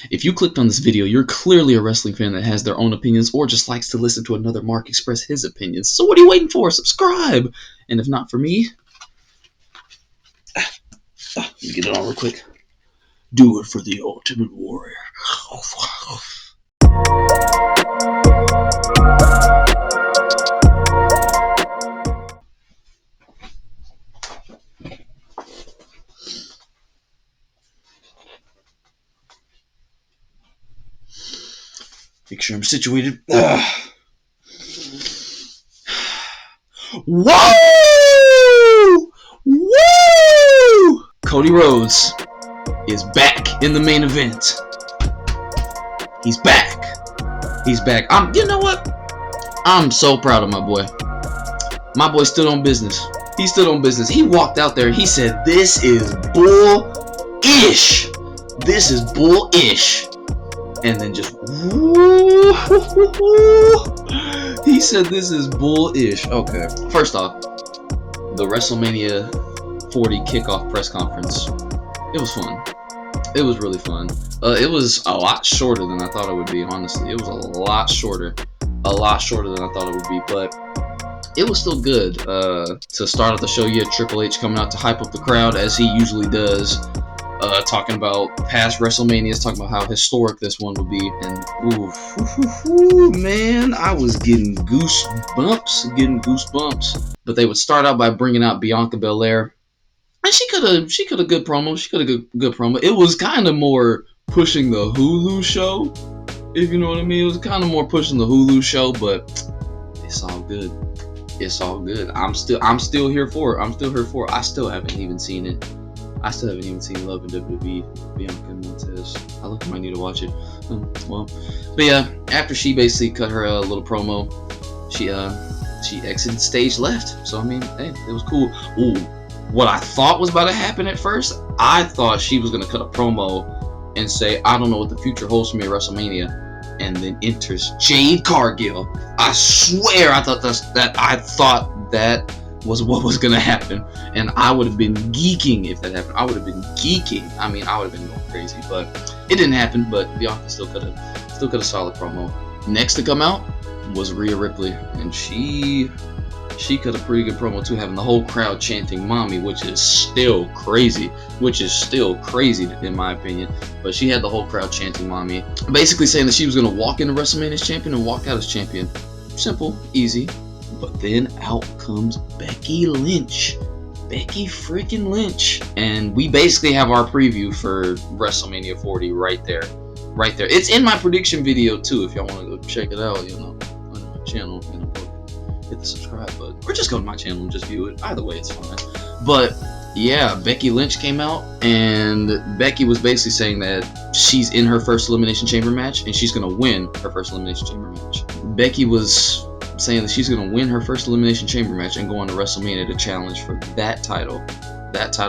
If you clicked on this video, you're clearly a wrestling fan that has their own opinions or just likes to listen to another Mark express his opinions. So what are you waiting for? Subscribe! And if not for me, let me get it on real quick. Do it for the Ultimate Warrior. Make sure I'm situated. Whoa! Woo! Cody Rhodes is back in the main event. He's back. He's back. You know what? I'm so proud of my boy. My boy stood on business. He stood on business. He walked out there. He said, "This is bull-ish. This is bull-ish." And then just woo, he said this is bull-ish. Okay. First off, the WrestleMania 40 Kickoff Press Conference. It was fun. It was really fun. It was a lot shorter than I thought it would be, honestly. It was a lot shorter. A lot shorter than I thought it would be, but it was still good. To start off the show, you had Triple H coming out to hype up the crowd, as he usually does. Talking about past WrestleManias, talking about how historic this one would be, and man, I was getting goosebumps. But they would start out by bringing out Bianca Belair, and she could have good promo. She could have good promo. It was kind of more pushing the Hulu show, if you know what I mean. It was kind of more pushing the Hulu show, but it's all good. It's all good. I'm still here for it. I still haven't even seen it. I still haven't even seen Love in WWE, Bianca and Montez. I look, I might need to watch it. But yeah, after she basically cut her little promo, she exited stage left. So I mean, hey, it was cool. Ooh, what I thought was about to happen at first, I thought she was gonna cut a promo and say, "I don't know what the future holds for me at WrestleMania," and then enters Jade Cargill. I swear, I thought that was what was gonna happen, and I would have been geeking if that happened. I would have been geeking. I mean, I would have been going crazy, but it didn't happen. But Bianca still cut a solid promo. Next to come out was Rhea Ripley, and she cut a pretty good promo too, having the whole crowd chanting "Mommy," which is still crazy in my opinion. But she had the whole crowd chanting "Mommy," basically saying that she was gonna walk into WrestleMania as champion and walk out as champion. Simple, easy. But then out comes Becky Lynch. Becky freaking Lynch. And we basically have our preview for WrestleMania 40 right there. Right there. It's in my prediction video too, if y'all want to go check it out, on my channel. Hit the subscribe button. Or just go to my channel and just view it. Either way, it's fine. But yeah, Becky Lynch came out, and Becky was basically saying that she's in her first Elimination Chamber match, and she's going to win her first Elimination Chamber match. Becky was saying that she's going to win her first Elimination Chamber match and go on to WrestleMania to challenge for that title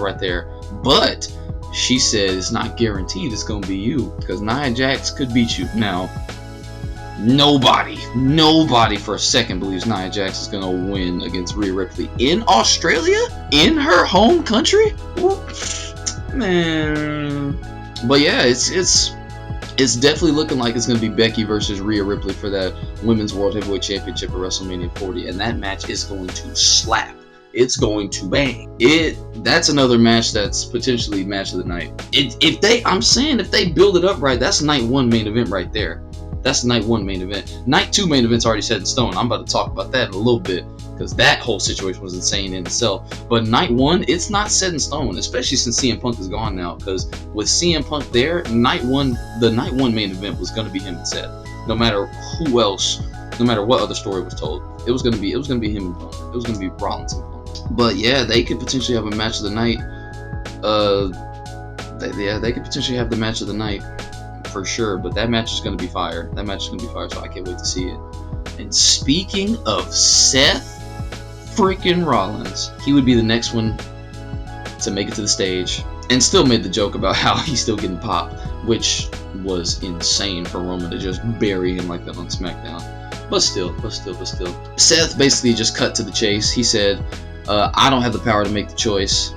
right there. But she said it's not guaranteed it's going to be you, because Nia Jax could beat you. Now, nobody for a second believes Nia Jax is going to win against Rhea Ripley in Australia, in her home country. Man, but yeah, it's definitely looking like it's going to be Becky versus Rhea Ripley for that Women's World Heavyweight Championship at WrestleMania 40, and that match is going to slap. It's going to bang. That's another match that's potentially match of the night. If they build it up right, that's night one main event right there. That's night one main event. Night two main event's already set in stone. I'm about to talk about that in a little bit, because that whole situation was insane in itself. But night one, it's not set in stone, especially since CM Punk is gone now. Because with CM Punk there, the night one main event was going to be him and Seth. No matter who else, no matter what other story was told, it was going to be him and Punk. It was going to be Rollins and Punk. But yeah, they could potentially have a match of the night. They could potentially have the match of the night for sure. But that match is going to be fire. So I can't wait to see it. And speaking of Seth freaking Rollins, he would be the next one to make it to the stage, and still made the joke about how he's still getting popped, which was insane for Roman to just bury him like that on SmackDown. But still, Seth basically just cut to the chase. He said, I don't have the power to make the choice,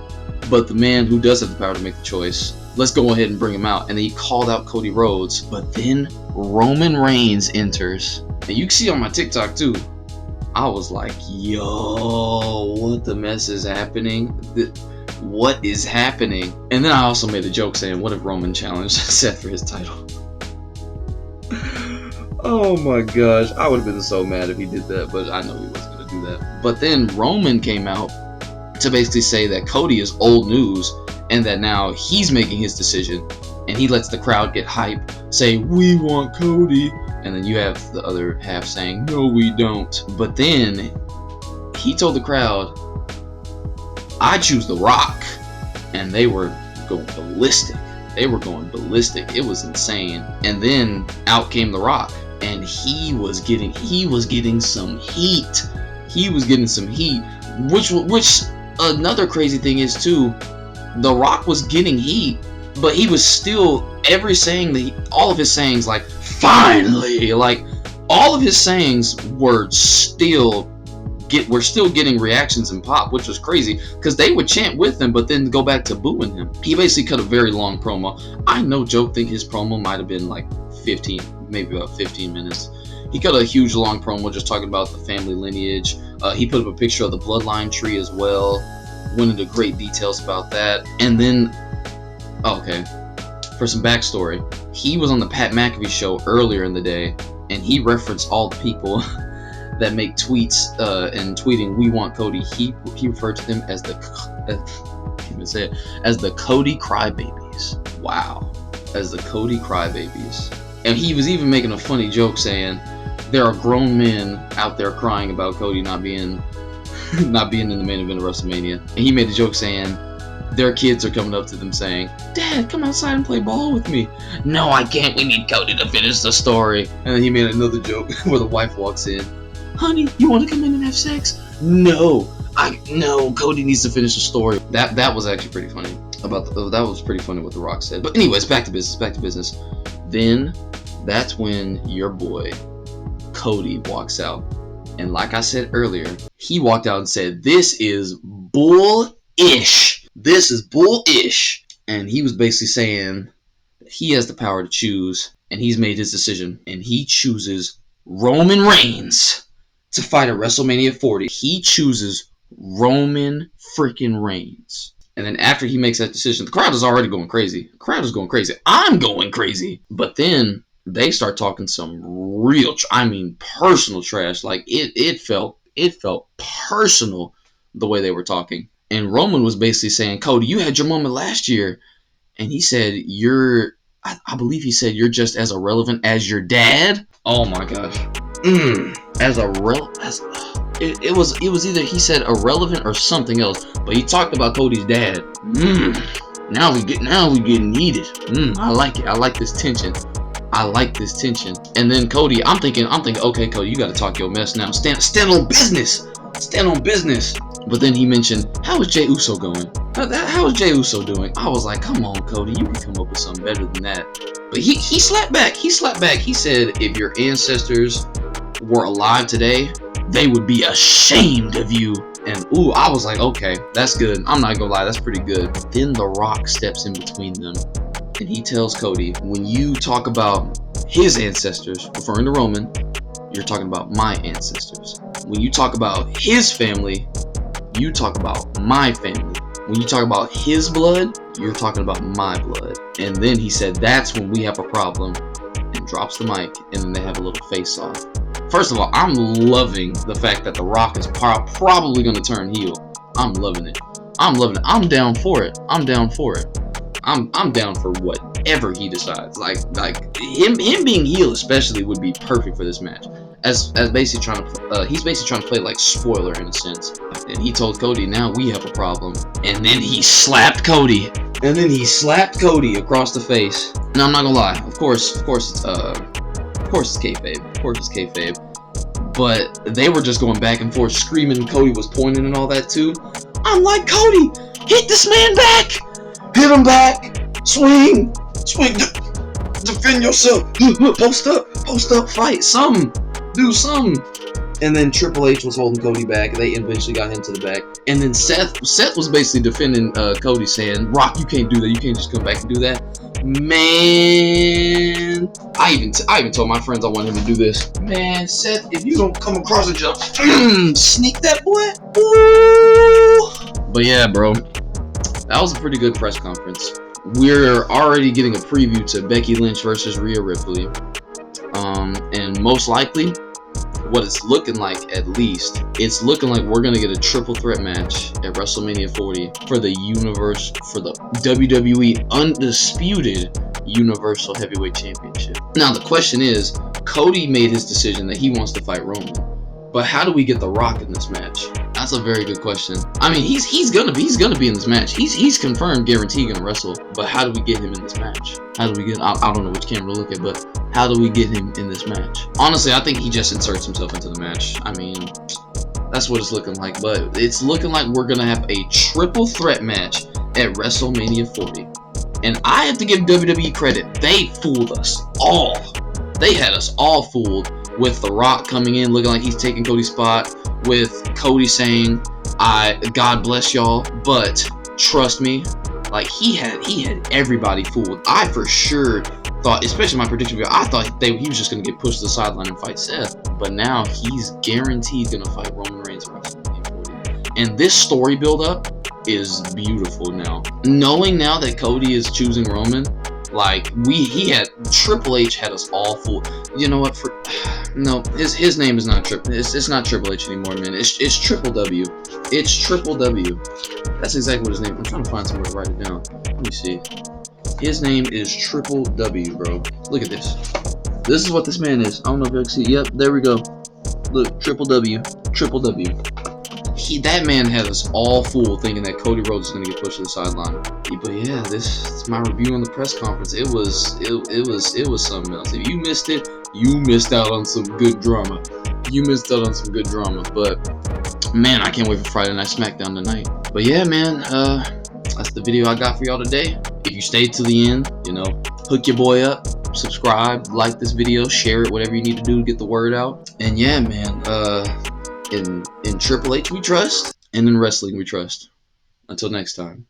but the man who does have the power to make the choice let's go ahead and bring him out. And then he called out Cody Rhodes. But then Roman Reigns enters. And you can see on my TikTok too, I was like, yo, what the mess is happening? What is happening? And then I also made a joke saying, what if Roman challenged Seth for his title? Oh my gosh, I would have been so mad if he did that, but I know he wasn't going to do that. But then Roman came out to basically say that Cody is old news and that now he's making his decision, and he lets the crowd get hype, say, we want Cody, and then you have the other half saying, no, we don't. But then he told the crowd, I choose The Rock, and they were going ballistic. They were going ballistic. It was insane. And then out came The Rock, and he was getting some heat. He was getting some heat, which another crazy thing is too, The Rock was getting heat, but he was still all of his sayings, like finally, like all of his sayings were still getting reactions and pop, which was crazy because they would chant with him, but then go back to booing him. He basically cut a very long promo. I no joke think his promo might have been like 15, maybe about 15 minutes. He cut a huge long promo just talking about the family lineage. He put up a picture of the bloodline tree as well. Went into great details about that. And then, okay, for some backstory, he was on the Pat McAfee show earlier in the day, and he referenced all the people that make tweets and tweeting, we want Cody. He referred to them as the Cody Crybabies. Wow, as the Cody Crybabies. And he was even making a funny joke saying, there are grown men out there crying about Cody not being in the main event of WrestleMania. And he made a joke saying, their kids are coming up to them saying, Dad, come outside and play ball with me. No, I can't. We need Cody to finish the story. And then he made another joke where the wife walks in. Honey, you want to come in and have sex? No, Cody needs to finish the story. That was actually pretty funny. That was pretty funny what The Rock said. But anyways, back to business. Then that's when your boy Cody walks out. And like I said earlier, he walked out and said, this is bullish. This is bullish. And he was basically saying that he has the power to choose, and he's made his decision. And he chooses Roman Reigns to fight at WrestleMania 40. He chooses Roman freaking Reigns. And then after he makes that decision, the crowd is already going crazy. I'm going crazy. But then they start talking some real, personal trash. Like it felt personal the way they were talking. And Roman was basically saying, Cody, you had your moment last year. And he said, I believe he said, you're just as irrelevant as your dad. Oh my gosh. It was either he said irrelevant or something else, but he talked about Cody's dad. Now we getting heated. I like it. I like this tension. And then Cody, I'm thinking, okay, Cody, you got to talk your mess now. Stand on business. But then he mentioned, how is Jey Uso going? How is Jey Uso doing? I was like, come on, Cody, you can come up with something better than that. But he slapped back. He said, if your ancestors were alive today, they would be ashamed of you. And I was like, okay, that's good. I'm not gonna lie, that's pretty good. Then The Rock steps in between them, and he tells Cody, when you talk about his ancestors, referring to Roman, you're talking about my ancestors. When you talk about his family, you talk about my family. When you talk about his blood, you're talking about my blood. And then he said, that's when we have a problem, and drops the mic, and then they have a little face-off. First of all, I'm loving the fact that The Rock is probably going to turn heel. I'm loving it. I'm down for it. I'm down for whatever he decides. Like him being heel especially would be perfect for this match. As basically he's basically trying to play like spoiler in a sense. And he told Cody, now we have a problem. And then he slapped Cody. Across the face. Now I'm not gonna lie. Of course it's kayfabe. But they were just going back and forth, screaming. Cody was pointing and all that too. I'm like, Cody, hit this man back. Hit him back. Swing. Defend yourself. Post up. Fight. Do something. And then Triple H was holding Cody back. They eventually got him to the back. And then Seth was basically defending Cody, saying, "Rock, you can't do that. You can't just come back and do that." Man, I even told my friends I want him to do this. Man, Seth, if you don't come across and just sneak that boy, ooh. But yeah, bro, that was a pretty good press conference. We're already getting a preview to Becky Lynch versus Rhea Ripley. And most likely, what it's looking like, at least, it's looking like we're gonna get a triple threat match at WrestleMania 40 for the WWE Undisputed Universal Heavyweight Championship. Now the question is, Cody made his decision that he wants to fight Roman, but how do we get The Rock in this match? That's a very good question. I mean, he's gonna be in this match. He's confirmed, guaranteed gonna wrestle. But how do we get him in this match? How do we get? I don't know which camera to look at, but how do we get him in this match? Honestly, I think he just inserts himself into the match. I mean, that's what it's looking like. But it's looking like we're gonna have a triple threat match at WrestleMania 40. And I have to give WWE credit. They fooled us all. They had us all fooled with The Rock coming in looking like he's taking Cody's spot, with Cody saying, God bless y'all, but trust me, like he had everybody fooled. I for sure thought, especially my prediction video, I thought he was just gonna get pushed to the sideline and fight Seth, but now he's guaranteed gonna fight Roman Reigns at WrestleMania 40. And this story build up is beautiful now. Knowing now that Cody is choosing Roman, like Triple H had us all fooled. You know what? No, his name is not Triple. It's not Triple H anymore, man. It's Triple W. It's Triple W. That's exactly what his name. I'm trying to find somewhere to write it down. Let me see. His name is Triple W, bro. Look at this. This is what this man is. I don't know if you can see. Yep, there we go. Look, Triple W. Triple W. That man had us all fooled thinking that Cody Rhodes is gonna get pushed to the sideline. But yeah, this is my review on the press conference. It was something else. If you missed it, you missed out on some good drama. But man, I can't wait for Friday Night SmackDown tonight. But yeah, man, that's the video I got for y'all today. If you stayed to the end, you know, hook your boy up, subscribe, like this video, share it, whatever you need to do to get the word out. And yeah, man, in Triple H we trust, and in wrestling we trust. Until next time.